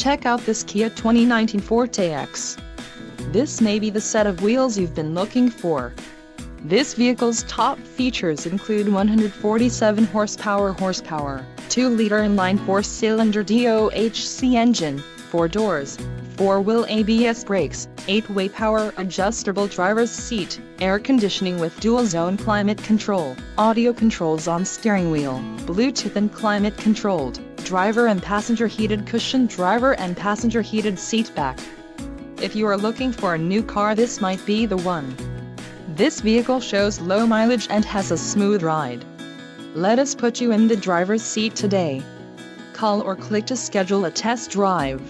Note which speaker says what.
Speaker 1: Check out this Kia 2019 Forte EX. This may be the set of wheels you've been looking for. This vehicle's top features include 147 horsepower, 2-liter inline 4-cylinder DOHC engine, 4 doors, 4-wheel ABS brakes, 8-way power adjustable driver's seat, air conditioning with dual-zone climate control, audio controls on steering wheel, Bluetooth and climate controlled, driver and passenger heated cushion, driver and passenger heated seat back. If you are looking for a new car, this might be the one. This vehicle shows low mileage and has a smooth ride. Let us put you in the driver's seat today. Call or click to schedule a test drive.